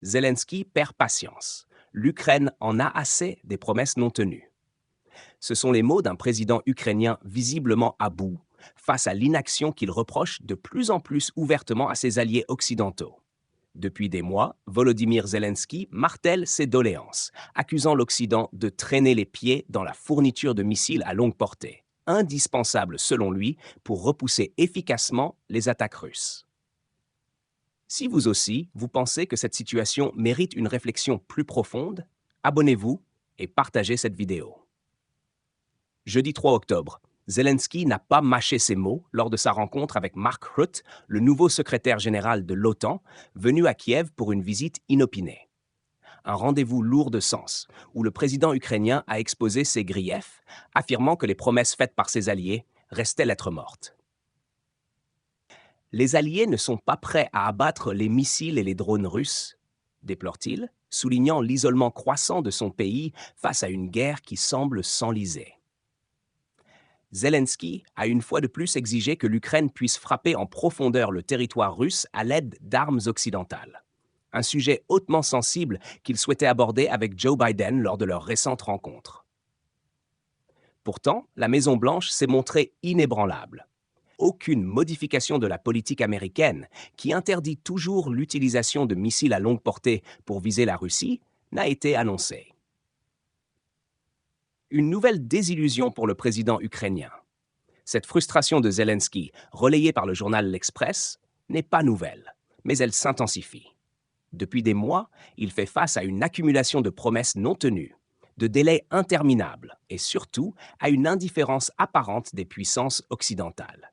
Zelensky perd patience. L'Ukraine en a assez des promesses non tenues. Ce sont les mots d'un président ukrainien visiblement à bout, face à l'inaction qu'il reproche de plus en plus ouvertement à ses alliés occidentaux. Depuis des mois, Volodymyr Zelensky martèle ses doléances, accusant l'Occident de traîner les pieds dans la fourniture de missiles à longue portée, indispensable selon lui pour repousser efficacement les attaques russes. Si vous aussi, vous pensez que cette situation mérite une réflexion plus profonde, abonnez-vous et partagez cette vidéo. Jeudi 3 octobre, Zelensky n'a pas mâché ses mots lors de sa rencontre avec Mark Rutte, le nouveau secrétaire général de l'OTAN, venu à Kiev pour une visite inopinée. Un rendez-vous lourd de sens, où le président ukrainien a exposé ses griefs, affirmant que les promesses faites par ses alliés restaient lettre morte. Les alliés ne sont pas prêts à abattre les missiles et les drones russes, déplore-t-il, soulignant l'isolement croissant de son pays face à une guerre qui semble s'enliser. Zelensky a une fois de plus exigé que l'Ukraine puisse frapper en profondeur le territoire russe à l'aide d'armes occidentales. Un sujet hautement sensible qu'il souhaitait aborder avec Joe Biden lors de leur récente rencontre. Pourtant, la Maison-Blanche s'est montrée inébranlable. Aucune modification de la politique américaine, qui interdit toujours l'utilisation de missiles à longue portée pour viser la Russie, n'a été annoncée. Une nouvelle désillusion pour le président ukrainien. Cette frustration de Zelensky, relayée par le journal L'Express, n'est pas nouvelle, mais elle s'intensifie. Depuis des mois, il fait face à une accumulation de promesses non tenues, de délais interminables et surtout à une indifférence apparente des puissances occidentales.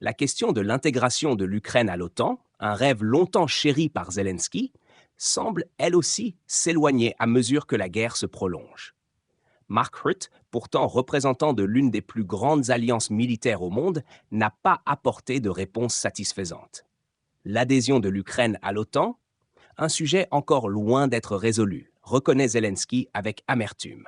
La question de l'intégration de l'Ukraine à l'OTAN, un rêve longtemps chéri par Zelensky, semble elle aussi s'éloigner à mesure que la guerre se prolonge. Mark Rutte, pourtant représentant de l'une des plus grandes alliances militaires au monde, n'a pas apporté de réponse satisfaisante. L'adhésion de l'Ukraine à l'OTAN, un sujet encore loin d'être résolu, reconnaît Zelensky avec amertume.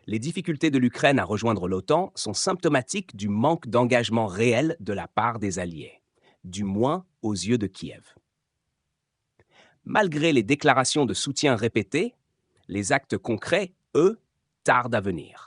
Les difficultés de l'Ukraine à rejoindre l'OTAN sont symptomatiques du manque d'engagement réel de la part des Alliés, du moins aux yeux de Kiev. Malgré les déclarations de soutien répétées, les actes concrets, eux, tardent à venir.